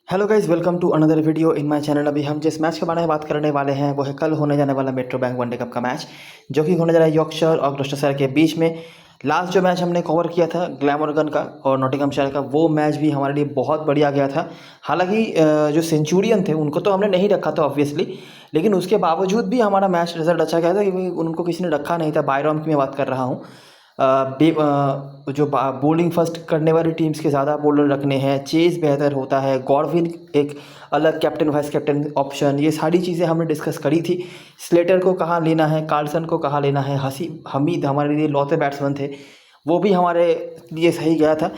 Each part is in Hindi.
Hello guys, welcome to another video in my channel. अभी हम जिस मैच के बारे में बात करने वाले हैं वो है कल होने जाने वाला मेट्रो बैंक वनडे कप का मैच, जो कि होने जा रहा है यॉर्कशायर और ग्लौस्टरशायर के बीच में। लास्ट जो मैच हमने कवर किया था ग्लैमरगन का और नॉटिंघमशायर का, वो मैच भी हमारे लिए बहुत बढ़िया गया था। हालांकि जो सेंचुरियन थे उनको तो हमने नहीं रखा था ऑब्वियसली, लेकिन उसके बावजूद भी हमारा मैच रिजल्ट अच्छा गया था क्योंकि उनको किसी ने रखा नहीं था। बायरॉम की मैं बात कर रहा हूँ। जो बॉलिंग फर्स्ट करने वाली टीम्स के ज़्यादा बॉलर रखने हैं, चेज़ बेहतर होता है, गॉडविन एक अलग कैप्टन वाइस कैप्टन ऑप्शन, ये सारी चीज़ें हमने डिस्कस करी थी। स्लेटर को कहाँ लेना है, कार्लसन को कहाँ लेना है, हमीद हमारे लिए लौते बैट्समैन थे, वो भी हमारे लिए सही गया था।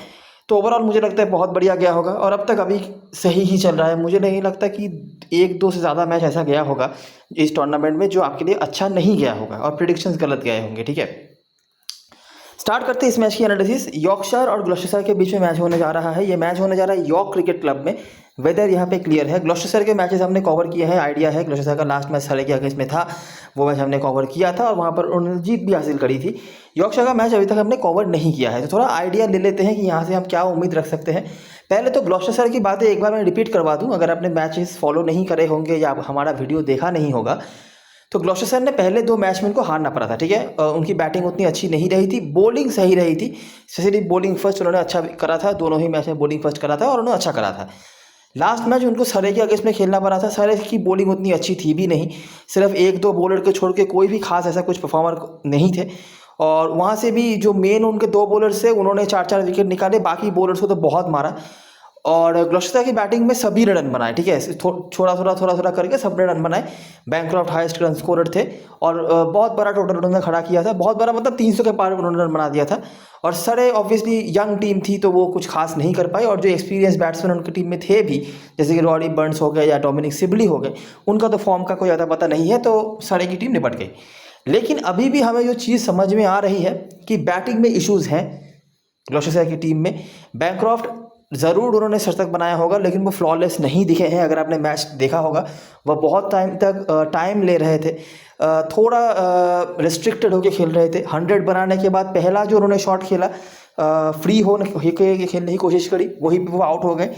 तो ओवरऑल मुझे लगता है बहुत बढ़िया गया होगा और अब तक अभी सही ही चल रहा है। मुझे नहीं लगता कि एक दो से ज़्यादा मैच ऐसा गया होगा इस टूर्नामेंट में जो आपके लिए अच्छा नहीं गया होगा और प्रिडिक्शंस गलत गए होंगे। ठीक है, स्टार्ट करते हैं इस मैच की एनालिसिस। यॉर्कशायर और ग्लौस्टरशायर के बीच में मैच होने जा रहा है। ये मैच होने जा रहा है यॉर्क क्रिकेट क्लब में। वेदर यहाँ पे क्लियर है। ग्लौस्टरशायर के मैचेस हमने कवर किए हैं, आइडिया है। ग्लौस्टरशायर का लास्ट मैच सरे के अगेंस्ट में था, वो मैच हमने कवर किया था और वहाँ पर उन्होंने जीत भी हासिल करी थी। यॉर्कशायर का मैच अभी तक हमने कवर नहीं किया है, तो थोड़ा आइडिया ले लेते हैं कि यहाँ से हम क्या उम्मीद रख सकते हैं। पहले तो ग्लौस्टरशायर की बातें एक बार मैं रिपीट करवा दूँ, अगर आपने मैचेस फॉलो नहीं करे होंगे या हमारा वीडियो देखा नहीं होगा तो ग्लौस्टरशायर ने पहले दो मैच में उनको हारना पड़ा था। ठीक है, उनकी बैटिंग उतनी अच्छी नहीं रही थी, बॉलिंग सही रही थी। स्पेशली बॉलिंग फर्स्ट उन्होंने अच्छा करा था, दोनों ही मैच में बॉलिंग फर्स्ट करा था और उन्होंने अच्छा करा था। लास्ट मैच उनको सरे के अगेंस्ट में खेलना पड़ा था। सरे की बॉलिंग उतनी अच्छी थी भी नहीं, सिर्फ एक दो बॉलर को छोड़ के कोई भी खास ऐसा कुछ परफॉर्मर नहीं थे। और वहाँ से भी जो मेन उनके दो बॉलर्स थे उन्होंने चार चार विकेट निकाले, बाकी बॉलर्स को तो बहुत मारा। और ग्लौस्टरशायर की बैटिंग में सभी ने रन बनाए। ठीक है, थोड़ा थोड़ा करके सबने रन बनाए। बैनक्रॉफ्ट हाईएस्ट रन स्कोरर थे और बहुत बड़ा टोटल उन्होंने खड़ा किया था, बहुत बड़ा मतलब 300 के पार उन्होंने रन बना दिया था। और सरे ऑब्वियसली यंग टीम थी तो वो कुछ खास नहीं कर पाई, और जो एक्सपीरियंस बैट्समैन उनकी टीम में थे भी, जैसे कि रॉडी बर्न्स हो गए या डोमिनिक सिबली हो गए, उनका तो फॉर्म का कोई ज़्यादा पता नहीं है, तो सरे की टीम निपट गई। लेकिन अभी भी हमें जो चीज़ समझ में आ रही है कि बैटिंग में इश्यूज़ हैं ग्लौस्टरशायर की टीम में। बैनक्रॉफ्ट ज़रूर उन्होंने शतक बनाया होगा, लेकिन वो फ्लॉलेस नहीं दिखे हैं। अगर आपने मैच देखा होगा, वह बहुत टाइम तक टाइम ले रहे थे, थोड़ा रिस्ट्रिक्टेड होकर खेल रहे थे। 100 बनाने के बाद पहला जो उन्होंने शॉट खेला, फ्री होकर खेलने की कोशिश करी, वही पे वो आउट हो गए।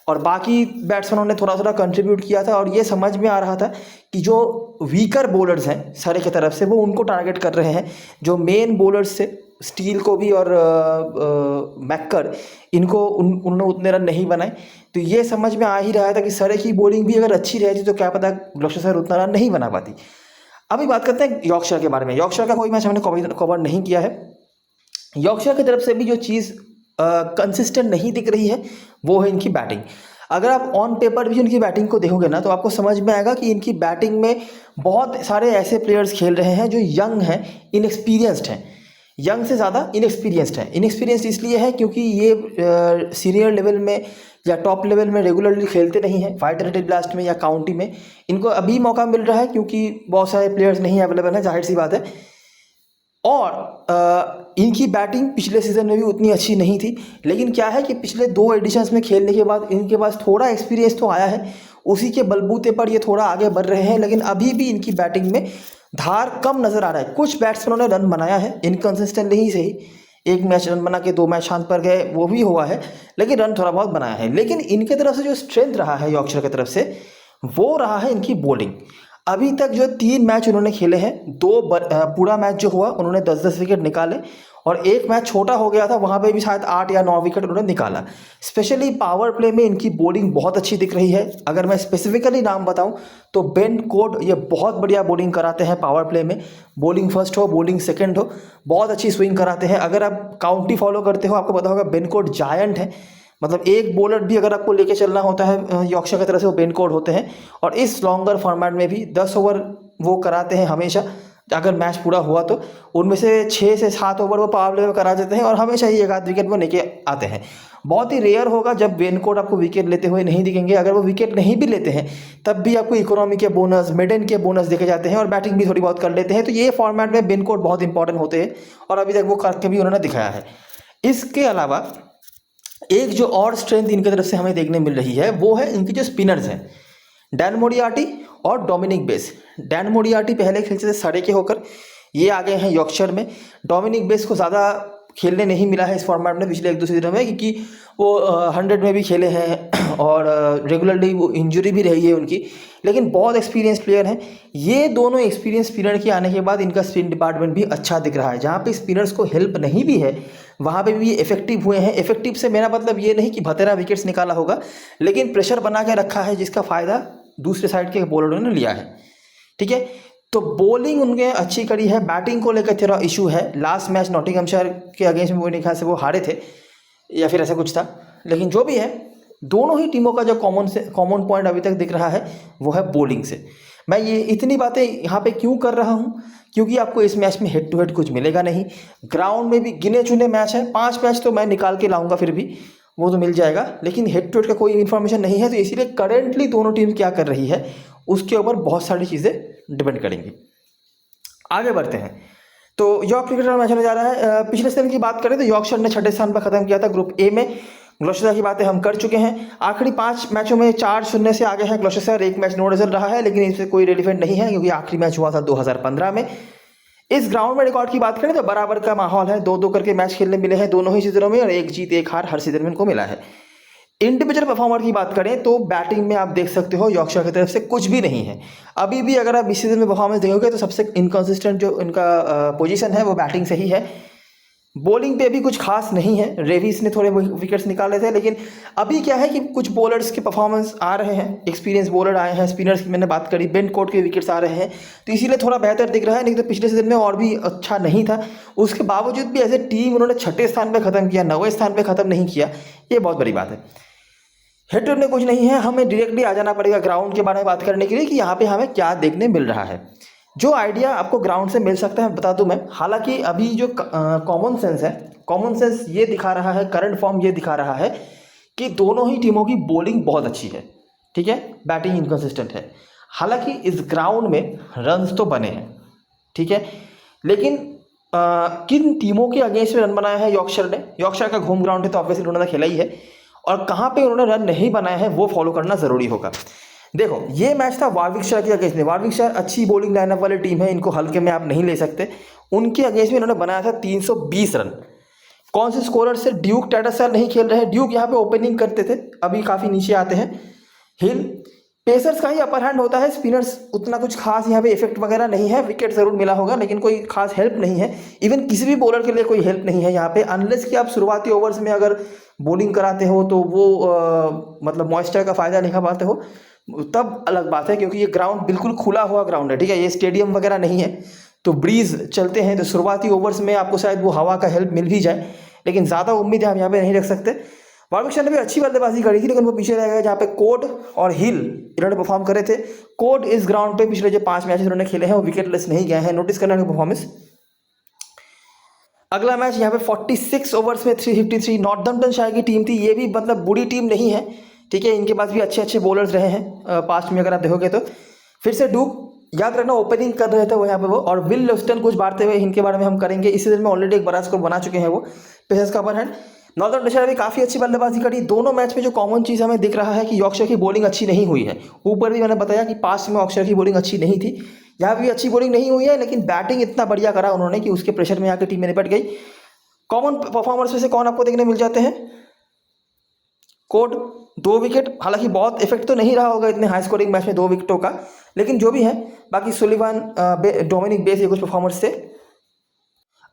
और बाकी बैट्समैनों ने थोड़ा थोड़ा कंट्रीब्यूट किया था और ये समझ में आ रहा था कि जो वीकर बॉलर्स हैं सरे की तरफ से, वो उनको टारगेट कर रहे हैं। जो मेन बॉलर्स थे, स्टील को भी और मैक्कर, इनको उन्होंने उतने रन नहीं बनाए। तो ये समझ में आ ही रहा था कि सरे की बॉलिंग भी अगर अच्छी रहती तो क्या पता ग्लौस्टरशायर उतना रन नहीं बना पाती। अभी बात करते हैं यॉर्कशायर के बारे में। यॉर्कशायर का कोई मैच हमने कवर नहीं किया है। यॉर्कशायर की तरफ से भी जो चीज़ कंसिस्टेंट नहीं दिख रही है वो है इनकी बैटिंग। अगर आप ऑन पेपर भी इनकी बैटिंग को देखोगे ना, तो आपको समझ में आएगा कि इनकी बैटिंग में बहुत सारे ऐसे प्लेयर्स खेल रहे हैं जो यंग हैं, इनएक्सपीरियंस्ड हैं। यंग से ज़्यादा इनएक्सपीरियंस्ड है। इनएक्सपीरियंस्ड इसलिए है क्योंकि ये सीनियर लेवल में या टॉप लेवल में रेगुलरली खेलते नहीं हैं। वाइट रेड ब्लास्ट में या काउंटी में इनको अभी मौका मिल रहा है क्योंकि बहुत सारे प्लेयर्स नहीं अवेलेबल हैं, जाहिर सी बात है। और इनकी बैटिंग पिछले सीज़न में भी उतनी अच्छी नहीं थी, लेकिन क्या है कि पिछले दो एडिशंस में खेलने के बाद इनके पास थोड़ा एक्सपीरियंस तो आया है, उसी के बलबूते पर ये थोड़ा आगे बढ़ रहे हैं। लेकिन अभी भी इनकी बैटिंग में धार कम नज़र आ रहा है। कुछ बैट्समैनों ने रन बनाया है, इनकन्सिस्टेंट नहीं सही, एक मैच रन बना के दो मैच शांत पर गए, वो भी हुआ है, लेकिन रन थोड़ा बहुत बनाया है। लेकिन इनके तरफ से जो स्ट्रेंथ रहा है यॉर्कशायर की तरफ से, वो रहा है इनकी बॉलिंग। अभी तक जो 3 मैच उन्होंने खेले हैं, पूरा मैच जो हुआ उन्होंने 10-10 विकेट निकाले, और एक मैच छोटा हो गया था, वहाँ पे भी शायद 8 या 9 विकेट उन्होंने निकाला। स्पेशली पावर प्ले में इनकी बॉलिंग बहुत अच्छी दिख रही है। अगर मैं स्पेसिफिकली नाम बताऊं तो बेन कोड, ये बहुत बढ़िया बॉलिंग कराते हैं पावर प्ले में। बॉलिंग फर्स्ट हो, बॉलिंग सेकंड हो, बहुत अच्छी स्विंग कराते हैं। अगर आप काउंटी फॉलो करते हो आपको पता होगा बेन कोड जायंट है, मतलब एक बॉलर भी अगर आपको लेके चलना होता है यॉर्कशायर की तरफ से, वो बेन कोड होते हैं। और इस लॉन्गर फॉर्मेट में भी 10 ओवर वो कराते हैं हमेशा। अगर मैच पूरा हुआ तो उनमें से 6 से 7 ओवर वो पावर प्ले में करा देते हैं और हमेशा ही एक आध विकेट वो लेके आते हैं। बहुत ही रेयर होगा जब बेन कोड आपको विकेट लेते हुए नहीं दिखेंगे। अगर वो विकेट नहीं भी लेते हैं तब भी आपको इकोनॉमी के बोनस, मिडन के बोनस देखे जाते हैं और बैटिंग भी थोड़ी बहुत कर लेते हैं। तो ये फॉर्मेट में बेन कोड बहुत इंपॉर्टेंट होते हैं और अभी तक वो करके भी उन्होंने दिखाया है। इसके अलावा एक जो और स्ट्रेंथ इनकी तरफ से हमें देखने मिल रही है वो है इनके जो स्पिनर्स हैं, डैन मोरियार्टी और डोमिनिक बेस। डैन मोरियार्टी पहले खेलते थे सरे के होकर, ये आ गए हैं यॉर्कशायर में। डोमिनिक बेस को ज़्यादा खेलने नहीं मिला है इस फॉर्मेट में पिछले 1-2 सीजन में, क्योंकि वो 100 में भी खेले हैं और रेगुलरली वो इंजरी भी रही है उनकी, लेकिन बहुत एक्सपीरियंस प्लेयर हैं ये दोनों। एक्सपीरियंस स्पिनर के आने के बाद इनका स्पिन डिपार्टमेंट भी अच्छा दिख रहा है। जहाँ पे स्पिनर्स को हेल्प नहीं भी है वहाँ पे भी ये इफेक्टिव हुए हैं। इफेक्टिव से मेरा मतलब ये नहीं कि भतेरा विकेट्स निकाला होगा, लेकिन प्रेशर बना के रखा है जिसका फ़ायदा दूसरे साइड के बॉलरों ने लिया है। ठीक है, तो बॉलिंग उनके अच्छी करी है। बैटिंग को लेकर थोड़ा इशू है। लास्ट मैच नॉटिंघमशायर के अगेंस्ट में मेरे ख्याल से वो हारे थे या फिर ऐसा कुछ था, लेकिन जो भी है दोनों ही टीमों का जो कॉमन पॉइंट अभी तक दिख रहा है वो है बॉलिंग से। मैं ये इतनी बातें यहाँ पे क्यों कर रहा हूँ, क्योंकि आपको इस मैच में हेड टू हेड कुछ मिलेगा नहीं। ग्राउंड में भी गिने चुने मैच है, 5 मैच तो मैं निकाल के लाऊंगा, फिर भी वो तो मिल जाएगा, लेकिन हेड टू हेड का कोई इन्फॉर्मेशन नहीं है। तो इसीलिए करेंटली दोनों टीम क्या कर रही है उसके ऊपर बहुत सारी चीज़ें डिपेंड करेंगी। आगे बढ़ते हैं। तो यॉर्क क्रिकेट मैच होने जा रहा है। पिछले सीजन की बात करें तो यॉर्कशायर ने 6ठे स्थान पर खत्म किया था ग्रुप ए में। ग्लौस्टर की बातें हम कर चुके हैं। आखिरी 5 मैचों में 4-0 से आगे है ग्लौस्टर। 1 मैच नो रिजल्ट रहा है, लेकिन इससे कोई रेलिवेंट नहीं है क्योंकि आखिरी मैच हुआ था 2015 में। इस ग्राउंड में रिकॉर्ड की बात करें तो बराबर का माहौल है, 2-2 करके मैच खेलने मिले हैं दोनों ही सीजनों में, और 1 जीत 1 हार हर सीजन में इनको मिला है। इंडिविजुअल परफॉर्मर की बात करें तो बैटिंग में आप देख सकते हो यॉर्कशायर की तरफ से कुछ भी नहीं है। अभी भी अगर आप इस सीजन में परफॉर्मेंस देखोगे तो सबसे इनकंसिस्टेंट जो इनका पोजीशन है वो बैटिंग से ही है। बॉलिंग पे भी कुछ खास नहीं है। रेविस ने थोड़े विकेट्स निकाले थे, लेकिन अभी क्या है कि कुछ बॉलर्स के परफॉर्मेंस आ रहे हैं, एक्सपीरियंस बॉलर आए हैं। स्पिनर्स की मैंने बात करी, बेन कोट के विकेट्स आ रहे हैं, तो इसीलिए थोड़ा बेहतर दिख रहा है, नहीं तो पिछले सीजन में और भी अच्छा नहीं था। उसके बावजूद भी एज ए टीम उन्होंने 6ठे स्थान पर खत्म किया, 9वें स्थान पर खत्म नहीं किया, ये बहुत बड़ी बात है। हेड टू हेड में कुछ नहीं है। हमें डायरेक्टली आ जाना पड़ेगा ग्राउंड के बारे में बात करने के लिए कि यहाँ पे हमें क्या देखने मिल रहा है। जो आइडिया आपको ग्राउंड से मिल सकता है बता दूं मैं। हालांकि अभी जो कॉमन सेंस है, कॉमन सेंस ये दिखा रहा है, करंट फॉर्म ये दिखा रहा है कि दोनों ही टीमों की बॉलिंग बहुत अच्छी है। ठीक है, बैटिंग इनकंसिस्टेंट है। हालांकि इस ग्राउंड में रन्स तो बने हैं, ठीक है, लेकिन किन टीमों के अगेंस्ट में रन बनाया है यॉर्कशायर ने? यॉर्कशायर का होम ग्राउंड है तो ऑब्वियसली उन्होंने खेला ही है, और कहाँ पे उन्होंने रन नहीं बनाए हैं वो फॉलो करना ज़रूरी होगा। देखो, ये मैच था वारविकशायर के अगेंस्ट में। वारविकशायर अच्छी बॉलिंग लाइनअप वाली टीम है, इनको हल्के में आप नहीं ले सकते। उनके अगेंस्ट में इन्होंने बनाया था 320 रन। कौन से स्कोरर से? ड्यूक टैटरसर नहीं खेल रहे। ड्यूक यहाँ पे ओपनिंग करते थे, अभी काफ़ी नीचे आते हैं। हिल, पेसर्स का ही अपर हैंड होता है। स्पिनर्स उतना कुछ खास यहाँ पे इफेक्ट वगैरह नहीं है। विकेट ज़रूर मिला होगा, लेकिन कोई खास हेल्प नहीं है। इवन किसी भी बॉलर के लिए कोई हेल्प नहीं है यहाँ पे, अनलेस कि आप शुरुआती ओवर्स में अगर बॉलिंग कराते हो तो वो मतलब मॉइस्चर का फ़ायदा नहीं खा पाते हो, तब अलग बात है, क्योंकि ये ग्राउंड बिल्कुल खुला हुआ ग्राउंड है। ठीक है, ये स्टेडियम वगैरह नहीं है, तो ब्रीज चलते हैं, तो शुरुआती ओवर्स में आपको शायद वो हवा का हेल्प मिल भी जाए, लेकिन ज़्यादा उम्मीद हम यहाँ पे नहीं रख सकते। वारविकशायर ने भी अच्छी बल्लेबाजी करी थी, लेकिन वो पीछे रह गए। जहाँ पे कोड और हिल इन्होंने परफॉर्म करे थे। कोड इस ग्राउंड पे पिछले जो 5 मैचेस इन्होंने खेले हैं वो विकेटलेस नहीं गए हैं। नोटिस करना परफॉर्मेंस। अगला मैच यहाँ पे 46 ओवर्स में 353। नॉर्थम्पटनशायर की टीम थी, ये भी मतलब बुरी टीम नहीं है। ठीक है, इनके पास भी अच्छे अच्छे बॉलर्स रहे हैं पास्ट में, अगर आप देखोगे तो। फिर से डूक, याद रखना, ओपनिंग कर रहे थे वो यहाँ पे वो, और विल लेस्टन कुछ बांटते हुए, इनके बारे में हम करेंगे। इस सीजन में ऑलरेडी एक बड़ा स्कोर बना चुके हैं वो, पेसर्स का अपर हैंड। नॉर्थम्पटनशायर भी काफ़ी अच्छी बल्लेबाजी करी। दोनों मैच में जो कॉमन चीज़ हमें दिख रहा है कि यॉर्कशायर की बॉलिंग अच्छी नहीं हुई है। ऊपर भी मैंने बताया कि पास्ट में यॉर्कशायर की बॉलिंग अच्छी नहीं थी, यहाँ भी अच्छी बॉलिंग नहीं हुई है, लेकिन बैटिंग इतना बढ़िया करा उन्होंने कि उसके प्रेशर में आकर टीम में निपट गई। कॉमन परफॉर्मर्स में से कौन आपको देखने मिल जाते हैं? कोड 2 विकेट, हालांकि बहुत इफेक्ट तो नहीं रहा होगा इतने हाई स्कोरिंग मैच में 2 विकेटों का, लेकिन जो भी है। बाकी सुलिवान, डोमिनिक बेस, ये कुछ परफॉर्मर्स थे।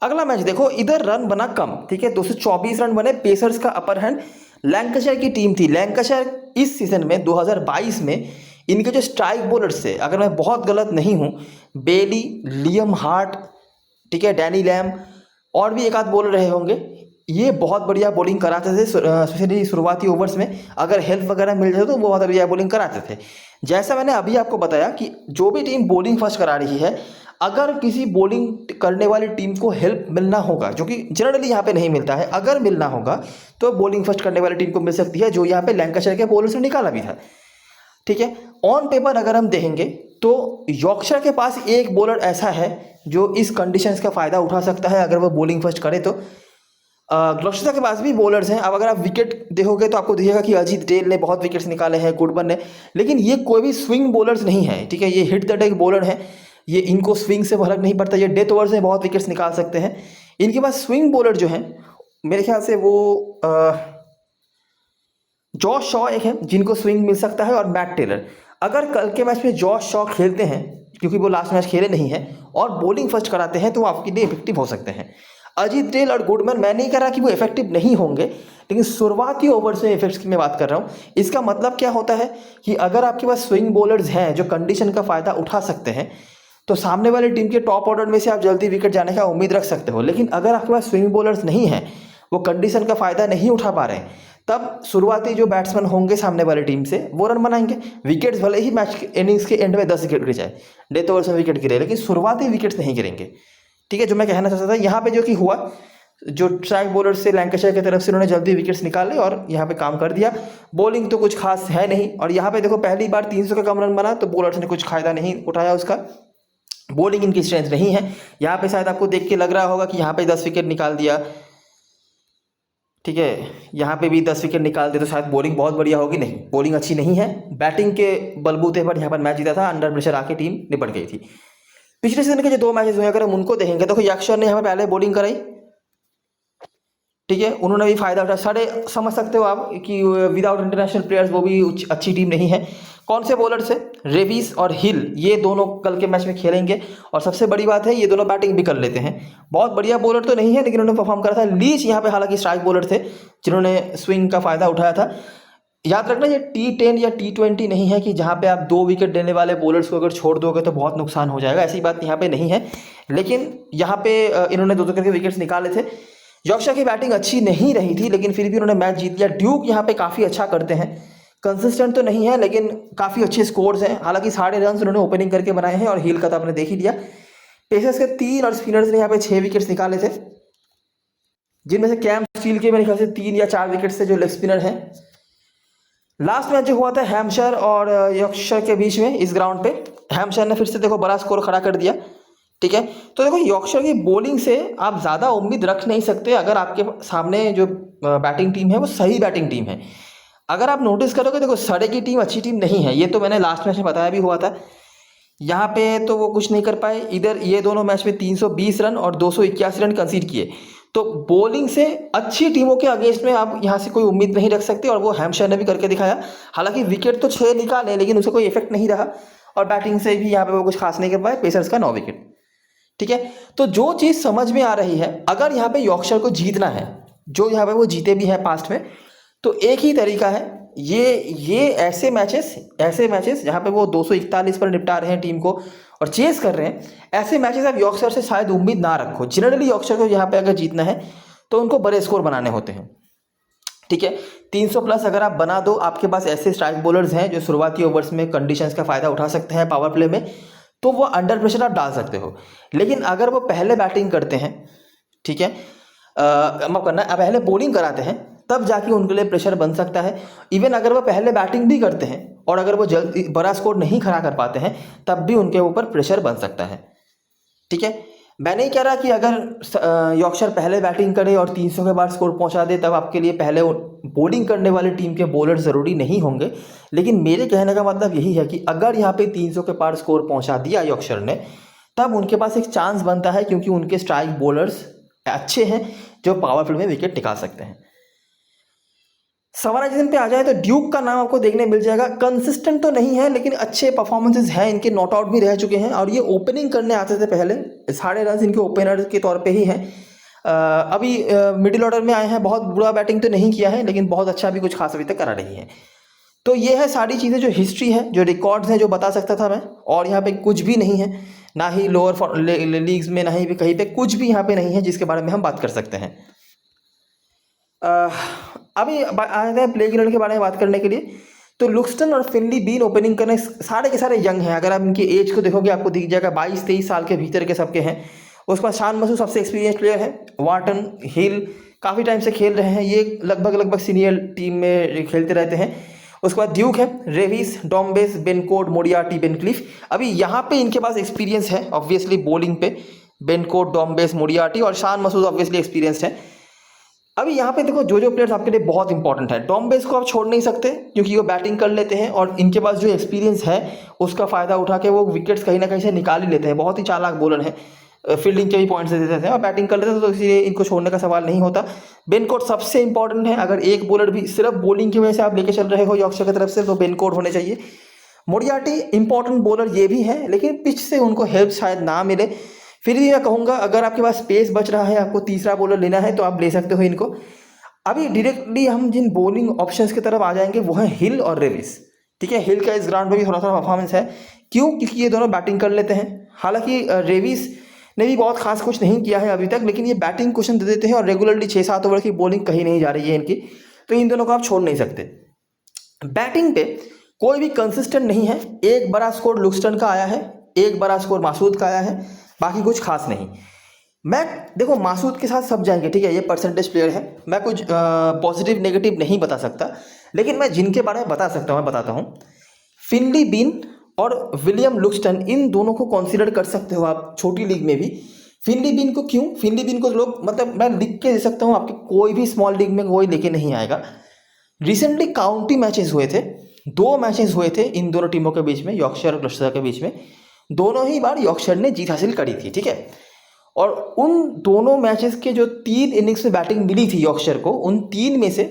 अगला मैच देखो, इधर रन बना कम, ठीक है, 224 रन बने। पेसर्स का अपर हैंड। लैंकाशायर की टीम थी। लैंकाशायर इस सीजन में 2022 में इनके जो स्ट्राइक बॉलर्स थे, अगर मैं बहुत गलत नहीं हूँ, बेली, लियम हार्ट, ठीक है, डैनी लैम, और भी एक आध बॉलर रहे होंगे, ये बहुत बढ़िया बॉलिंग कराते थे, स्पेशली शुरुआती ओवर्स में। अगर हेल्प वगैरह मिल जाए तो वो बहुत बढ़िया बॉलिंग कराते थे। जैसा मैंने अभी आपको बताया कि जो भी टीम बॉलिंग फर्स्ट करा रही है, अगर किसी बॉलिंग करने वाली टीम को हेल्प मिलना होगा, जो कि जनरली यहाँ पे नहीं मिलता है, अगर मिलना होगा तो बॉलिंग फर्स्ट करने वाली टीम को मिल सकती है, जो यहाँ पे लैंकाशायर के बॉलर से निकाला भी था। ठीक है, ऑन पेपर अगर हम देखेंगे तो यॉर्कशायर के पास एक बॉलर ऐसा है जो इस कंडीशंस का फ़ायदा उठा सकता है अगर वो बॉलिंग फर्स्ट करे तो। ग्लौस्टर के पास भी बॉलर्स हैं। अब अगर आप विकेट देखोगे तो आपको दिखेगा कि अजीत डेल ने बहुत विकेट्स निकाले हैं, गुडमन ने, लेकिन ये कोई भी स्विंग बॉलर्स नहीं है। ठीक है, ये हिट द डेक बॉलर हैं, ये इनको स्विंग से फर्क नहीं पड़ता। ये डेथ ओवर्स में बहुत विकेट्स निकाल सकते हैं। इनके पास स्विंग बॉलर जो हैं मेरे ख्याल से वो जॉश शॉ एक है जिनको स्विंग मिल सकता है, और मैट टेलर। अगर कल के मैच में जॉश शॉ खेलते हैं, क्योंकि वो लास्ट मैच खेले नहीं हैं, और बॉलिंग फर्स्ट कराते हैं तो वो आपके लिए इफेक्टिव हो सकते हैं। अजीत डेल और गुडमैन, मैं नहीं कह रहा कि वो इफेक्टिव नहीं होंगे, लेकिन शुरुआती ओवर्स में इफेक्ट्स की मैं बात कर रहा हूँ। इसका मतलब क्या होता है कि अगर आपके पास स्विंग बॉलर्स हैं जो कंडीशन का फ़ायदा उठा सकते हैं, तो सामने वाली टीम के टॉप ऑर्डर में से आप जल्दी विकेट जाने का उम्मीद रख सकते हो। लेकिन अगर आपके पास स्विंग बॉलर्स नहीं हैं, वो कंडीशन का फ़ायदा नहीं उठा पा रहे हैं, तब शुरुआती जो बैट्समैन होंगे सामने वाली टीम से वो रन बनाएंगे। विकेट्स भले ही मैच इनिंग्स के एंड में 10 विकेट गिर जाए, डेथ ओवर्स में विकेट गिरे, लेकिन शुरुआती विकेट्स नहीं गिरेंगे। ठीक है, जो मैं कहना चाहता था यहाँ पे जो कि हुआ, जो स्ट्राइक बॉलर से लैंकाशायर की तरफ से उन्होंने जल्दी विकेट्स निकाले और यहाँ पे काम कर दिया। बॉलिंग तो कुछ खास है नहीं, और यहाँ पे देखो पहली बार 300 का कम रन बना तो बॉलर्स ने कुछ फायदा नहीं उठाया उसका। बॉलिंग इनकी स्ट्रेंथ नहीं है। यहाँ पे शायद आपको देख के लग रहा होगा कि यहाँ पे 10 विकेट निकाल दिया, ठीक है, यहाँ पे भी 10 विकेट निकाल दे तो शायद बॉलिंग बहुत बढ़िया होगी। नहीं, बॉलिंग अच्छी नहीं है। बैटिंग के बलबूते पर यहाँ पर मैच जीता था, अंडर प्रेशर आके टीम निपट गई थी। पिछले सीजन के जो 2 मैचेस हुए अगर हम उनको देखेंगे तो यक्षर ने यहाँ पर पहले बॉलिंग कराई, ठीक है, उन्होंने भी फायदा उठाया। सारे समझ सकते हो आप कि विदाउट इंटरनेशनल प्लेयर्स वो भी अच्छी टीम नहीं है। कौन से बॉलर से? रेविस और हिल, ये दोनों कल के मैच में खेलेंगे, और सबसे बड़ी बात है ये दोनों बैटिंग भी कर लेते हैं। बहुत बढ़िया बॉलर तो नहीं है, लेकिन उन्होंने परफॉर्म करा था। लीच यहाँ पे हालांकि स्ट्राइक बॉलर थे जिन्होंने स्विंग का फायदा उठाया था। याद रखना ये T10 या T20 नहीं है कि जहाँ पे आप 2 विकेट देने वाले बॉलर्स को अगर छोड़ दोगे तो बहुत नुकसान हो जाएगा, ऐसी बात यहाँ पे नहीं है। लेकिन यहाँ पे इन्होंने 2-2 करके विकेट्स निकाले थे। यॉर्कशायर की बैटिंग अच्छी नहीं रही थी, लेकिन फिर भी उन्होंने मैच जीत लिया। ड्यूक यहाँ पे काफ़ी अच्छा करते हैं, कंसिस्टेंट तो नहीं है लेकिन काफ़ी अच्छे स्कोर्स हैं। हालांकि 6.5 रन उन्होंने ओपनिंग करके बनाए हैं, और हिल का तो आपने देख ही लिया। पेसर्स के 3 और स्पिनर्स ने यहाँ पे 6 विकेट्स निकाले थे, जिनमें से कैम स्टील के मेरे ख्याल से 3 या 4 विकेट से जो लेग स्पिनर हैं। लास्ट मैच जो हुआ था हैम्पशायर और यॉर्कशायर के बीच में इस ग्राउंड पे, हैम्पशायर ने फिर से देखो बड़ा स्कोर खड़ा कर दिया, ठीक है। तो देखो यॉर्कशायर की बॉलिंग से आप ज़्यादा उम्मीद रख नहीं सकते अगर आपके सामने जो बैटिंग टीम है वो सही बैटिंग टीम है। अगर आप नोटिस करोगे, देखो सड़े की टीम अच्छी टीम नहीं है, ये तो मैंने लास्ट मैच में बताया भी हुआ था। यहाँ पे तो वो कुछ नहीं कर पाए। इधर ये दोनों मैच में 320 रन और 281 रन कंसीड किए। तो बॉलिंग से अच्छी टीमों के अगेंस्ट में आप यहाँ से कोई उम्मीद नहीं रख सकते, और वो हैम्पशायर ने भी करके दिखाया। हालांकि विकेट तो 6 निकाले, लेकिन उसे कोई इफेक्ट नहीं रहा, और बैटिंग से भी यहाँ पे वो कुछ खास नहीं कर पाए। पेसर्स का 9 विकेट, ठीक है। तो जो चीज़ समझ में आ रही है, अगर यहाँ पे यॉर्कशायर को जीतना है, जो यहाँ पे वो जीते भी हैं पास्ट में, तो एक ही तरीका है, ये ऐसे मैचेस जहाँ पे वो 241 पर निपटा रहे हैं टीम को और चेस कर रहे हैं, ऐसे मैचेस आप यॉर्कशायर से शायद उम्मीद ना रखो। जनरली यॉर्कशायर को यहाँ पे अगर जीतना है तो उनको बड़े स्कोर बनाने होते हैं, ठीक है। 300 प्लस अगर आप बना दो, आपके पास ऐसे स्ट्राइक बॉलर्स हैं जो शुरुआती ओवर्स में कंडीशंस का फ़ायदा उठा सकते हैं पावर प्ले में, तो वो अंडर प्रेशर आप डाल सकते हो। लेकिन अगर वो पहले बैटिंग करते हैं, ठीक है, पहले बॉलिंग कराते हैं, तब जाके उनके लिए प्रेशर बन सकता है। इवन अगर वो पहले बैटिंग भी करते हैं और अगर वो जल्दी बड़ा स्कोर नहीं खड़ा कर पाते हैं, तब भी उनके ऊपर प्रेशर बन सकता है, ठीक है। मैं नहीं कह रहा कि अगर यॉर्कशायर पहले बैटिंग करे और 300 के बाद स्कोर पहुंचा दे तब आपके लिए पहले बॉलिंग करने वाली टीम के बॉलर ज़रूरी नहीं होंगे, लेकिन मेरे कहने का मतलब यही है कि अगर यहाँ पे 300 के पार स्कोर पहुंचा दिया यॉर्कशायर ने, तब उनके पास एक चांस बनता है, क्योंकि उनके स्ट्राइक बॉलर्स अच्छे हैं जो पावर प्ले में विकेट निकाल सकते हैं। समराइजेशन पे आ जाए तो ड्यूक का नाम आपको देखने मिल जाएगा। कंसिस्टेंट तो नहीं है, लेकिन अच्छे परफॉर्मेंसेस हैं इनके, नॉट आउट भी रह चुके हैं, और ये ओपनिंग करने आते थे पहले। 6.5 रन इनके ओपनर के तौर पे ही हैं। अभी मिडिल ऑर्डर में आए हैं, बहुत बुरा बैटिंग तो नहीं किया है, लेकिन बहुत अच्छा भी कुछ खास अभी तक करा नहीं है। तो ये है सारी चीज़ें, जो हिस्ट्री है, जो रिकॉर्ड्स हैं, जो बता सकता था मैं। और यहाँ पे कुछ भी नहीं है, ना ही लोअर लीग्स में, ना ही कहीं पे कुछ भी यहाँ पे नहीं है जिसके बारे में हम बात कर सकते हैं। अभी आए थे प्ले ग्राउंड के बारे में बात करने के लिए। तो लुक्सटन और फिनली बीन ओपनिंग करने, सारे के सारे यंग हैं। अगर आप इनकी एज को देखोगे आपको दिख जाएगा 22-23 साल के भीतर के सबके हैं। उसके बाद शान मसूद सबसे एक्सपीरियंस प्लेयर है। वार्टन, हिल काफ़ी टाइम से खेल रहे हैं, ये लगभग सीनियर टीम में खेलते रहते हैं। उसके बाद ड्यूक है, रेविस, डॉम्बेस, बेनकोट, मोरियार्टी, बेनक्लिफ। अभी यहाँ पे इनके पास एक्सपीरियंस है ऑब्वियसली बॉलिंग पे, बेनकोट, डॉम्बेस, मोरियार्टी, और शान मसूद ऑब्वियसली एक्सपीरियंस है। अभी यहाँ पे देखो जो प्लेयर्स आपके लिए बहुत इंपॉर्टेंट है। डॉम्बेस को आप छोड़ नहीं सकते, क्योंकि वो बैटिंग कर लेते हैं और इनके पास जो एक्सपीरियंस है उसका फ़ायदा उठा के वो विकेट्स कहीं ना कहीं से निकाल ही लेते हैं। बहुत ही चालाक बॉलर हैं फील्डिंग के भी पॉइंट्स दे देते हैं और बैटिंग कर लेते हैं, तो इसलिए इनको छोड़ने का सवाल नहीं होता। बेनकोट सबसे इंपॉर्टेंट है। अगर एक बॉलर भी सिर्फ बॉलिंग की वजह से आप लेके चल रहे हो यॉर्कशायर की तरफ से, तो बेनकोट होने चाहिए। मोरियार्टी इंपॉर्टेंट बॉलर ये भी है, लेकिन पिच से उनको हेल्प शायद ना मिले। फिर भी मैं कहूँगा अगर आपके पास स्पेस बच रहा है, आपको तीसरा बॉलर लेना है, तो आप ले सकते हो इनको। अभी डायरेक्टली हम जिन बॉलिंग ऑप्शंस की तरफ आ जाएंगे वो है हिल और रेविस। ठीक है, हिल का इस ग्राउंड पे भी थोड़ा थोड़ा परफॉर्मेंस है। क्यों? क्योंकि ये दोनों बैटिंग कर लेते हैं। हालांकि रेविस ने भी बहुत खास कुछ नहीं किया है अभी तक, लेकिन ये बैटिंग क्वेश्चन दे देते हैं और रेगुलरली 6-7 ओवर की बॉलिंग कहीं नहीं जा रही है इनकी, तो इन दोनों को आप छोड़ नहीं सकते। बैटिंग पे कोई भी कंसिस्टेंट नहीं है। एक बड़ा स्कोर लुक्सटन का आया है, एक बड़ा स्कोर मासूद का आया है, बाकी कुछ खास नहीं। मैं देखो मासूद के साथ सब जाएंगे, ठीक है, ये परसेंटेज प्लेयर है, मैं कुछ पॉजिटिव नेगेटिव नहीं बता सकता, लेकिन मैं जिनके बारे में बता सकता हूँ मैं बताता हूँ। फिनली बीन और विलियम लुक्सटन, इन दोनों को कंसीडर कर सकते हो आप छोटी लीग में भी। फिनली बीन को क्यों? फिनली बीन को लोग मतलब मैं लिख के दे सकता हूँ, आपके कोई भी स्मॉल लीग में कोई लेके नहीं आएगा। रिसेंटली काउंटी मैचेस हुए थे, 2 मैचेस हुए थे इन दोनों टीमों के बीच में, यॉर्कशायर और ग्लौसेस्टर के बीच में। दोनों ही बार यॉर्कशायर ने जीत हासिल करी थी, ठीक है। और उन दोनों मैचेस के जो 3 इनिंग्स में बैटिंग मिली थी यॉर्कशायर को, उन 3 में से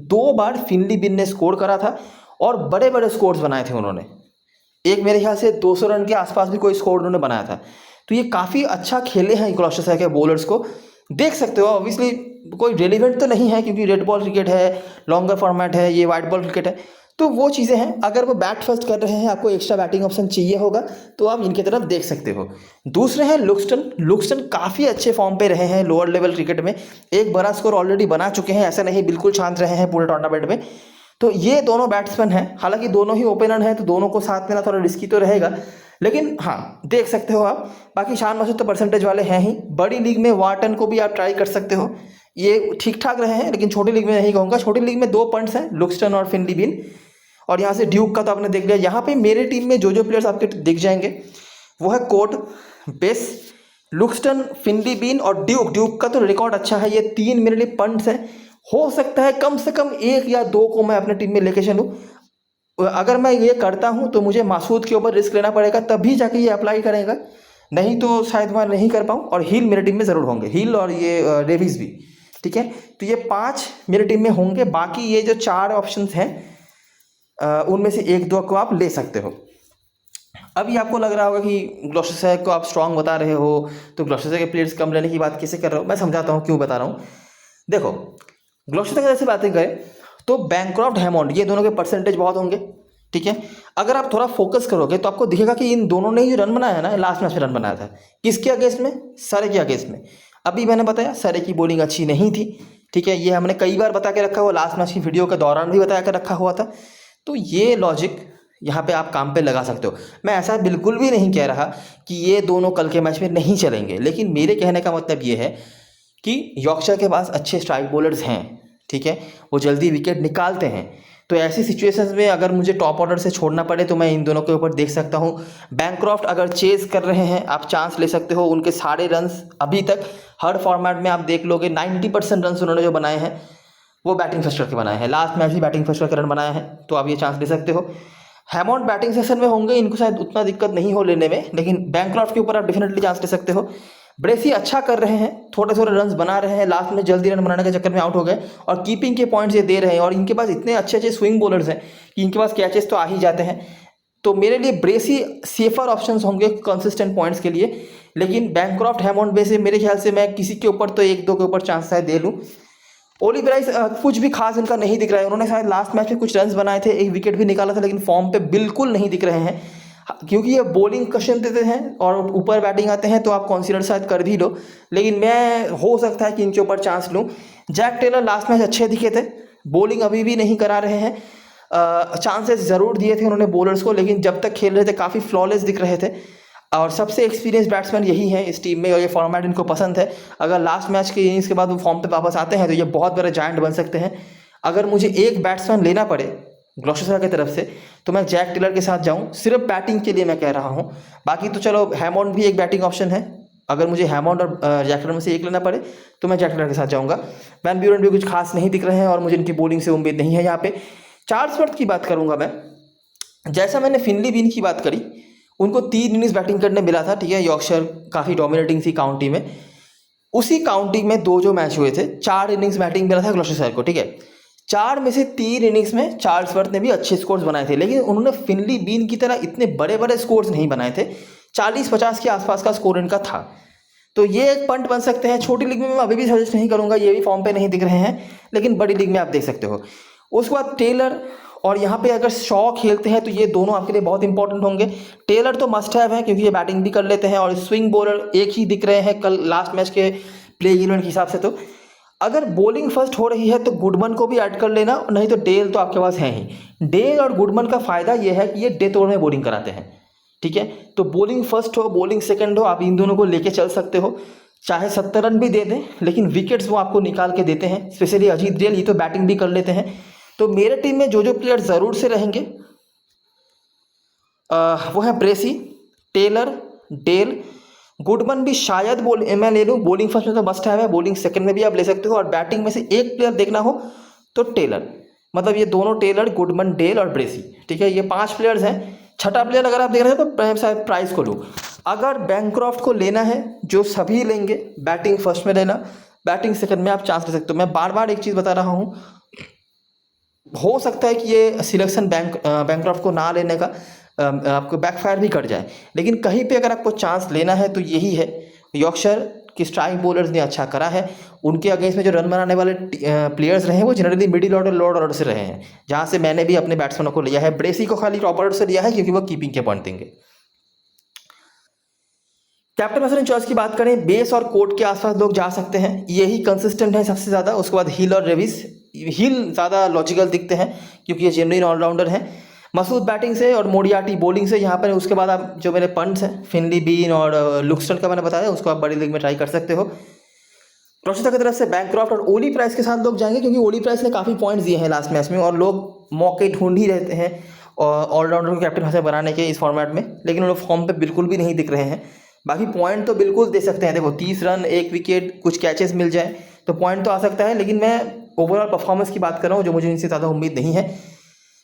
2 बार फिनली बीन ने स्कोर करा था और बड़े बड़े स्कोर्स बनाए थे उन्होंने। एक मेरे ख्याल से 200 रन के आसपास भी कोई स्कोर उन्होंने बनाया था। तो ये काफ़ी अच्छा खेले हैं ग्लौसेस्टर के बॉलर्स को, देख सकते हो। ऑब्वियसली कोई रेलिवेंट तो नहीं है क्योंकि रेड बॉल क्रिकेट है, लॉन्गर फॉर्मेट है, ये वाइट बॉल क्रिकेट है, तो वो चीज़ें हैं। अगर वो बैट फर्स्ट कर रहे हैं, आपको एक्स्ट्रा बैटिंग ऑप्शन चाहिए होगा, तो आप इनकी तरफ देख सकते हो। दूसरे हैं लुक्सटन। लुक्सटन काफ़ी अच्छे फॉर्म पे रहे हैं लोअर लेवल क्रिकेट में, एक बड़ा स्कोर ऑलरेडी बना चुके हैं, ऐसा नहीं बिल्कुल शांत रहे हैं पूरे टूर्नामेंट में। तो ये दोनों बैट्समैन हैं, हालांकि दोनों ही ओपनर हैं, तो दोनों को साथ में ना थोड़ा रिस्की तो रहेगा, लेकिन हाँ देख सकते हो आप। बाकी शान मासूद तो परसेंटेज वाले हैं ही। बड़ी लीग में वार्टन को भी आप ट्राई कर सकते हो, ये ठीक ठाक रहे हैं, लेकिन छोटी लीग में नहीं कहूँगा। छोटी लीग में 2 पॉइंट्स हैं, लुक्सटन और फिनली बीन। और यहाँ से ड्यूक का तो आपने देख लिया। यहाँ पे मेरे टीम में जो प्लेयर्स आपके दिख जाएंगे वो है कोट, बेस, लुक्सटन, फिनली बीन और ड्यूक। ड्यूक का तो रिकॉर्ड अच्छा है, ये 3 मेरे लिए पॉइंट्स हैं। हो सकता है कम से कम 1 या 2 को मैं अपने टीम में लेके चलूँ। अगर मैं ये करता हूँ तो मुझे मासूद के ऊपर रिस्क लेना पड़ेगा, तभी जाके ये अप्लाई करेगा, नहीं तो शायद मैं नहीं कर पाऊँ। और हील मेरे टीम में ज़रूर होंगे, हील और ये रेविस भी, ठीक है। तो ये 5 मेरे टीम में होंगे। बाकी ये जो 4 ऑप्शंस हैं उनमें से 1-2 को आप ले सकते हो। अभी आपको लग रहा होगा कि ग्लौसेस्टर को आप स्ट्रांग बता रहे हो, तो ग्लौसेस्टर के प्लेयर्स कम लेने की बात कैसे कर रहे हो। मैं समझाता हूँ क्यों बता रहा हूँ। देखो ग्लौसेस्टर की जैसे बातें करें तो बैनक्रॉफ्ट, हैमॉन्ड, ये दोनों के परसेंटेज बहुत होंगे, ठीक है। अगर आप थोड़ा फोकस करोगे तो आपको दिखेगा कि इन दोनों ने जो रन बनाया है ना, लास्ट मैच में रन बनाया था, किसके अगेंस्ट में? सरे के अगेंस्ट में। अभी मैंने बताया सरे की बॉलिंग अच्छी नहीं थी, ठीक है, ये हमने कई बार बता के रखा हुआ, लास्ट मैच की वीडियो के दौरान भी बताया कर रखा हुआ था। तो ये लॉजिक यहाँ पे आप काम पे लगा सकते हो। मैं ऐसा बिल्कुल भी नहीं कह रहा कि ये दोनों कल के मैच में नहीं चलेंगे, लेकिन मेरे कहने का मतलब ये है कि यॉर्कशायर के पास अच्छे स्ट्राइक बॉलर्स हैं, ठीक है, वो जल्दी विकेट निकालते हैं। तो ऐसी सिचुएशंस में अगर मुझे टॉप ऑर्डर से छोड़ना पड़े तो मैं इन दोनों के ऊपर देख सकता हूँ। बैनक्रॉफ्ट अगर चेज कर रहे हैं, आप चांस ले सकते हो। उनके सारे रन्स अभी तक हर फॉर्मेट में आप देख लोगे 90% रन्स उन्होंने जो बनाए हैं वो बैटिंग फर्स्ट करके बनाए हैं। लास्ट मैच भी बैटिंग फर्स्ट करके रन बनाए हैं, तो आप ये चांस ले सकते हो। हैमॉन्ड बैटिंग सेक्शन में होंगे, इनको शायद उतना दिक्कत नहीं हो लेने में, लेकिन बैनक्रॉफ्ट के ऊपर आप डेफिनेटली चांस ले सकते हो। ब्रेसी अच्छा कर रहे हैं, थोड़े थोड़े रन्स बना रहे हैं, लास्ट में जल्दी रन बनाने के चक्कर में आउट हो गए, और कीपिंग के पॉइंट्स ये दे रहे हैं। और इनके पास इतने अच्छे अच्छे स्विंग बॉलर्स हैं कि इनके पास कैचेस तो आ ही जाते हैं। तो मेरे लिए ब्रेसी सेफर ऑप्शंस होंगे कंसिस्टेंट पॉइंट्स के लिए, लेकिन बैनक्रॉफ्ट, हैमॉन्ड में से मेरे ख्याल से मैं किसी के ऊपर तो 1-2 के ऊपर चांस शायद दे लूँ। ओली ब्राइस कुछ भी खास इनका नहीं दिख रहा है। उन्होंने शायद लास्ट मैच में कुछ रन्स बनाए थे, 1 विकेट भी निकाला था, लेकिन फॉर्म पे बिल्कुल नहीं दिख रहे हैं, क्योंकि ये बॉलिंग कशन देते हैं और ऊपर बैटिंग आते हैं, तो आप कंसीडर शायद कर भी लो, लेकिन मैं हो सकता है कि इनके ऊपर चांस लूँ। जैक टेलर लास्ट मैच अच्छे दिखे थे, बॉलिंग अभी भी नहीं करा रहे हैं। चांसेस ज़रूर दिए थे उन्होंने बॉलर्स को, लेकिन जब तक खेल रहे थे काफ़ी फ्लॉलेस दिख रहे थे। और सबसे एक्सपीरियंस बैट्समैन यही है इस टीम में, और ये फॉर्मेट इनको पसंद है। अगर लास्ट मैच के इनिंग्स के बाद वो फॉर्म पे वापस आते हैं तो ये बहुत बड़े जायंट बन सकते हैं। अगर मुझे एक बैट्समैन लेना पड़े ग्लौसेस्टर की तरफ से तो मैं जैक टेलर के साथ जाऊं, सिर्फ बैटिंग के लिए मैं कह रहा हूं। बाकी तो चलो हैमॉन्ड भी एक बैटिंग ऑप्शन है, अगर मुझे हैमॉन्ड और जैक टेलर में से एक लेना पड़े तो मैं जैक टेलर के साथ जाऊंगा। वैन ब्यूरन भी कुछ खास नहीं दिख रहे हैं और मुझे इनकी बॉलिंग से उम्मीद नहीं है। यहाँ पे चार्ल्स वर्थ की बात करूँगा मैं, जैसा मैंने फिनली बीन की बात करी उनको 3 इनिंग्स बैटिंग करने मिला था, ठीक है। यॉर्कशायर काफ़ी डोमिनेटिंग थी काउंटी में। उसी काउंटी में 2 जो मैच हुए थे, 4 इनिंग्स बैटिंग मिला था ग्लॉस्टरशायर को, ठीक है। 4 में से 3 इनिंग्स में चार्ल्सवर्थ ने भी अच्छे स्कोर्स बनाए थे, लेकिन उन्होंने फिनली बीन की तरह इतने बड़े बड़े स्कोर्स नहीं बनाए थे। 40-50 के आसपास का स्कोर इनका था। तो ये एक पॉइंट बन सकते हैं। छोटी लीग में मैं अभी भी सजेस्ट नहीं करूंगा, ये भी फॉर्म पे नहीं दिख रहे हैं, लेकिन बड़ी लीग में आप देख सकते हो। उसके बाद टेलर, और यहाँ पे अगर शॉ खेलते हैं तो ये दोनों आपके लिए बहुत इंपॉर्टेंट होंगे। टेलर तो मस्ट हैव है क्योंकि ये बैटिंग भी कर लेते हैं, और स्विंग बॉलर एक ही दिख रहे हैं कल लास्ट मैच के प्ले इलेवन के हिसाब से। तो अगर बॉलिंग फर्स्ट हो रही है तो गुडमन को भी ऐड कर लेना, नहीं तो डेल तो आपके पास है ही। डेल और गुडमन का फायदा ये है कि ये डेथ ओवर में बॉलिंग कराते हैं, ठीक है। तो बॉलिंग फर्स्ट हो बॉलिंग सेकंड हो, आप इन दोनों को लेके चल सकते हो। चाहे 70 रन भी दे दें, लेकिन विकेट्स वो आपको निकाल के देते हैं। स्पेशली अजीत डेल, ये तो बैटिंग भी कर लेते हैं। तो मेरे टीम में जो प्लेयर ज़रूर से रहेंगे वो है ब्रेसी, टेलर, डेल, गुडमन भी शायद मैं ले लूँ। बॉलिंग फर्स्ट में तो मस्ट है, बॉलिंग सेकंड में भी आप ले सकते हो, और बैटिंग में से एक प्लेयर देखना हो तो टेलर। मतलब ये दोनों टेलर, गुडमन, डेल और ब्रेसी, ठीक है। ये 5 प्लेयर्स हैं। छठा प्लेयर अगर आप देख रहे हैं तो मैं शायद प्राइस को लूँ। अगर बैनक्रॉफ्ट को लेना है, जो सभी लेंगे, बैटिंग फर्स्ट में लेना, बैटिंग सेकंड में आप चांस ले सकते हो। मैं बार बार एक चीज़ बता रहा हूँ, हो सकता है कि ये सिलेक्शन बैनक्रॉफ्ट को ना लेने का आपको बैकफायर भी कर जाए, लेकिन कहीं पे अगर आपको चांस लेना है तो यही है। यॉर्कशायर की स्ट्राइक बॉलर्स ने अच्छा करा है। उनके अगेंस्ट में जो रन बनाने वाले प्लेयर्स रहे हैं वो generally middle order, lower order से रहे हैं, जहाँ से मैंने भी अपने बैट्समैनों को लिया है। ब्रेसी को खाली टॉप ऑर्डर से लिया है क्योंकि वो कीपिंग के पॉइंट देंगे। कैप्टन पर्सन चॉइस की बात करें, बेस और कोर्ट के आसपास लोग जा सकते हैं, यही कंसिस्टेंट है सबसे ज़्यादा। उसके बाद हिल और रेविस। हिल ज़्यादा लॉजिकल दिखते हैं क्योंकि ये जेन्युइन ऑलराउंडर हैं। मसूद बैटिंग से और मोडियाटी बॉलिंग से यहाँ पर। उसके बाद आप जो मेरे पंट्स हैं, फिनली बीन और लुक्सटन का मैंने बताया, उसको आप बड़ी लीग में ट्राई कर सकते हो। रोशिता की तरफ से बैनक्रॉफ्ट और ओली प्राइस के साथ लोग जाएंगे क्योंकि ओली प्राइस ने काफ़ी पॉइंट्स दिए हैं लास्ट मैच में, और लोग मौके ढूंढ ही रहते हैं ऑलराउंडर को कैप्टन हासिल बनाने के इस फॉर्मेट में, लेकिन वो लोग फॉर्म पे बिल्कुल भी नहीं दिख रहे हैं। बाकी पॉइंट तो बिल्कुल दे सकते हैं। देखो 30 रन, 1 विकेट, कुछ कैचेस मिल जाए तो पॉइंट तो आ सकता है, लेकिन मैं ओवरऑल परफॉर्मेंस की बात कर रहा हूँ जो मुझे इनसे ज़्यादा उम्मीद नहीं है।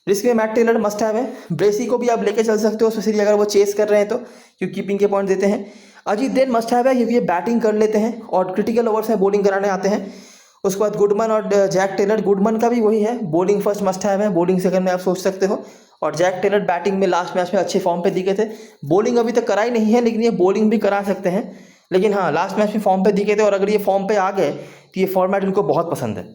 रिस्क में मैट टेलर मस्ट हैव है। ब्रेसी को भी आप लेके चल सकते हो, स्पेशली अगर वो चेस कर रहे हैं तो, क्योंकि कीपिंग के पॉइंट देते हैं। अजीत देन मस्ट हैव है क्योंकि ये बैटिंग कर लेते हैं और क्रिटिकल ओवर्स में बॉलिंग कराने आते हैं। उसके बाद गुडमन और जैक टेलर। गुडमन का भी वही है, बॉलिंग फर्स्ट मस्ट हैव है, बॉलिंग सेकंड में आप सोच सकते हो। और जैक टेलर बैटिंग में लास्ट मैच में अच्छे फॉर्म पे दिखे थे। बॉलिंग अभी तक कराई नहीं है, लेकिन ये बॉलिंग भी करा सकते हैं। लेकिन हाँ, लास्ट मैच में फॉर्म पे दिखे थे, और अगर ये फॉर्म पे आ गए तो ये फॉर्मेट इनको बहुत पसंद है।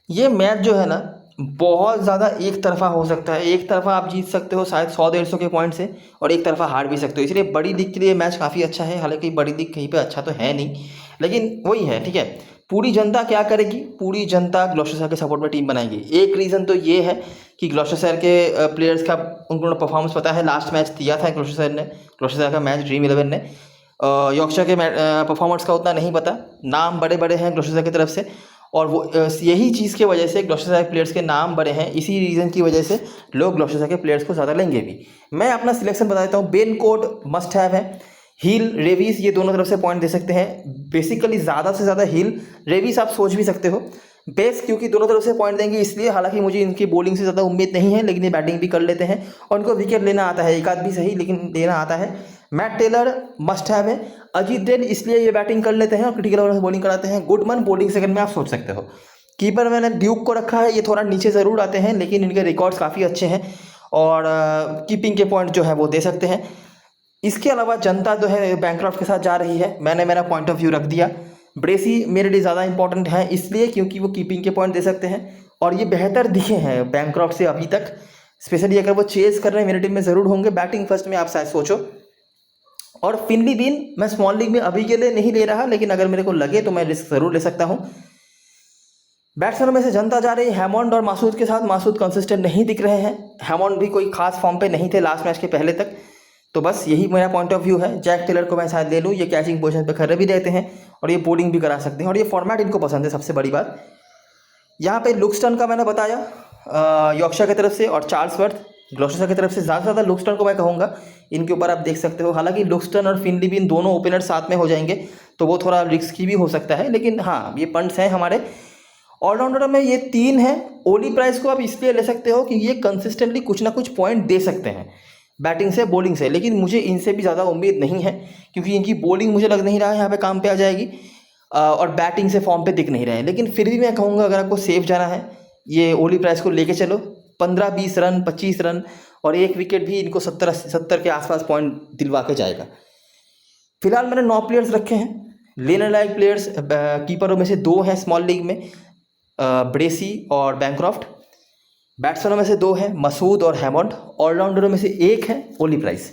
ये मैच जो है ना, बहुत ज़्यादा एक तरफा हो सकता है। एक तरफा आप जीत सकते हो शायद 100-150 के पॉइंट से, और एक तरफा हार भी सकते हो। इसलिए बड़ी लीग के लिए मैच काफ़ी अच्छा है। हालांकि बड़ी लीग कहीं पे अच्छा तो है नहीं, लेकिन वही है, ठीक है। पूरी जनता क्या करेगी? पूरी जनता ग्लॉस्टरशायर के सपोर्ट में टीम बनाएगी। एक रीज़न तो ये है कि ग्लॉस्टरशायर के प्लेयर्स का उनको परफॉर्मेंस पता है। लास्ट मैच दिया था ग्लॉस्टरशायर का मैच ड्रीम 11 ने। यॉर्कशायर के परफॉर्मेंस का उतना नहीं पता। नाम बड़े बड़े हैं ग्लॉस्टरशायर की तरफ से, और वो यही चीज़ की वजह से ग्लॉस्टरशायर प्लेयर्स के नाम बड़े हैं। इसी रीज़न की वजह से लोग ग्लॉस्टरशायर के प्लेयर्स को ज़्यादा लेंगे भी। मैं अपना सिलेक्शन बता देता हूँ। बेन कोट मस्ट हैव है। हील, रेविस, ये दोनों तरफ से पॉइंट दे सकते हैं। बेसिकली ज़्यादा से ज़्यादा हील, रेविस आप सोच भी सकते हो। बेस क्योंकि दोनों तरफ से पॉइंट देंगे इसलिए। हालांकि मुझे इनकी बॉलिंग से ज़्यादा उम्मीद नहीं है, लेकिन ये बैटिंग भी कर लेते हैं और उनको विकेट लेना आता है। एक आध भी सही, लेकिन लेना आता है। मैट टेलर मस्ट हैव है। अजीत डेन इसलिए ये बैटिंग कर लेते हैं और क्रिटिकल ओवर में बॉलिंग कराते हैं। गुडमन बॉलिंग सेकंड में आप सोच सकते हो। कीपर मैंने ड्यूक को रखा है। ये थोड़ा नीचे ज़रूर आते हैं, लेकिन इनके रिकॉर्ड्स काफ़ी अच्छे हैं और कीपिंग के पॉइंट जो है वो दे सकते हैं। इसके अलावा जनता जो है बैनक्रॉफ्ट के साथ जा रही है। मैंने मेरा पॉइंट ऑफ व्यू रख दिया। ब्रेसी मेरे लिए ज़्यादा इंपॉर्टेंट है इसलिए क्योंकि वो कीपिंग के पॉइंट दे सकते हैं और ये बेहतर दिखे हैं बैनक्रॉफ्ट से अभी तक। स्पेशली अगर वो चेस कर रहे हैं मेरी टीम में ज़रूर होंगे। बैटिंग फर्स्ट में आप शायद सोचो। और फिनली बीन मैं स्मॉल लीग में अभी के लिए नहीं ले रहा, लेकिन अगर मेरे को लगे तो मैं रिस्क ज़रूर ले सकता हूँ। बैट्समैनों में से जनता जा रही है हैमॉन्ड और मासूद के साथ। मासूद कंसिस्टेंट नहीं दिख रहे हैं। हैमॉन्ड भी कोई खास फॉर्म पे नहीं थे लास्ट मैच के पहले तक। तो बस यही मेरा पॉइंट ऑफ व्यू है। जैक टेलर को मैं शायद ले लूँ। ये कैचिंग पोजीशन पे खड़े भी रहते हैं और ये बॉलिंग भी करा सकते हैं और ये फॉर्मेट इनको पसंद है। सबसे बड़ी बात यहाँ पे लुक्सटन का मैंने बताया यॉर्कशायर की तरफ से, और चार्ल्सवर्थ ग्लॉस्टरशायर की तरफ से। ज़्यादा से ज़्यादा लुक्सटन को मैं कहूँगा। इनके ऊपर आप देख सकते हो। हालांकि लुक्सटन और फिनली बीन दोनों ओपनर साथ में हो जाएंगे तो वो थोड़ा रिस्की भी हो सकता है, लेकिन हाँ ये पॉइंट्स हैं हमारे। ऑलराउंडर में ये 3 हैं। ओली प्राइस को आप इसलिए ले सकते हो कि ये कंसिस्टेंटली कुछ ना कुछ पॉइंट दे सकते हैं। बैटिंग से बॉलिंग से, लेकिन मुझे इनसे भी ज़्यादा उम्मीद नहीं है क्योंकि इनकी बॉलिंग मुझे लग नहीं रहा है यहाँ पे काम पे आ जाएगी और बैटिंग से फॉर्म पे दिख नहीं रहे हैं। लेकिन फिर भी मैं कहूँगा अगर आपको सेफ जाना है ये ओली प्राइस को लेके चलो, 15-20 रन 25 रन और एक विकेट भी इनको 70 के आसपास पॉइंट दिलवा के जाएगा। फिलहाल मैंने 9 प्लेयर्स रखे हैं लेने लायक प्लेयर्स। कीपरों में से 2 हैं स्मॉल लीग में, ब्रेसी और बैंक्रॉफ्ट। बैट्समैनों में से 2 हैं मसूद और हैमंड। ऑलराउंडरों में से 1 है ओली प्राइस।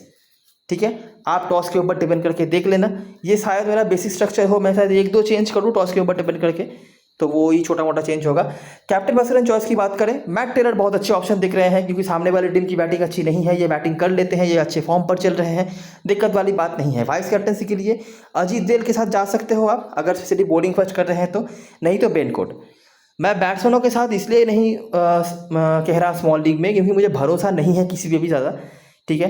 ठीक है, आप टॉस के ऊपर डिपेंड करके देख लेना। ये शायद मेरा बेसिक स्ट्रक्चर हो, मैं शायद 1-2 चेंज करूँ टॉस के ऊपर डिपेंड करके, तो वो ही छोटा मोटा चेंज होगा। कैप्टन वाइस कैप्टन चॉइस की बात करें, मैट टेलर बहुत अच्छे ऑप्शन दिख रहे हैं क्योंकि सामने वाली टीम की बैटिंग अच्छी नहीं है, ये बैटिंग कर लेते हैं, ये अच्छे फॉर्म पर चल रहे हैं, दिक्कत वाली बात नहीं है। वाइस कैप्टनसी के लिए अजीत देल के साथ जा सकते हो आप अगर स्पेशली बॉलिंग फर्स्ट कर रहे हैं तो, नहीं तो बेनकोट। मैं बैट्समैनों के साथ इसलिए नहीं कह रहा स्मॉल लीग में क्योंकि मुझे भरोसा नहीं है किसी पे भी ज़्यादा। ठीक है,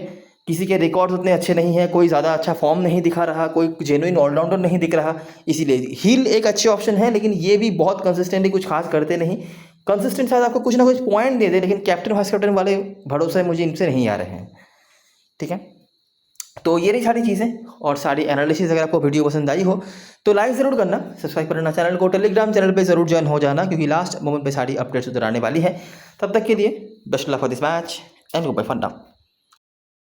किसी के रिकॉर्ड्स उतने अच्छे नहीं है, कोई ज़्यादा अच्छा फॉर्म नहीं दिखा रहा, कोई जेन्युइन ऑलराउंडर नहीं दिख रहा, इसीलिए हिल एक अच्छे ऑप्शन है लेकिन ये भी बहुत कंसिस्टेंटली कुछ खास करते नहीं। कंसिस्टेंट शायद आपको कुछ ना कुछ पॉइंट दे दे, लेकिन कैप्टन वाइस कैप्टन वाले भरोसे मुझे इनसे नहीं आ रहे हैं। ठीक है, तो ये रही सारी चीज़ें और सारी एनालिसिस। अगर आपको वीडियो पसंद आई हो तो लाइक ज़रूर करना, सब्सक्राइब करना चैनल को, टेलीग्राम चैनल पे ज़रूर ज्वाइन हो जाना क्योंकि लास्ट मोमेंट पे सारी अपडेट्स उधर आने वाली है। तब तक के लिए best luck for this match and go by fun now.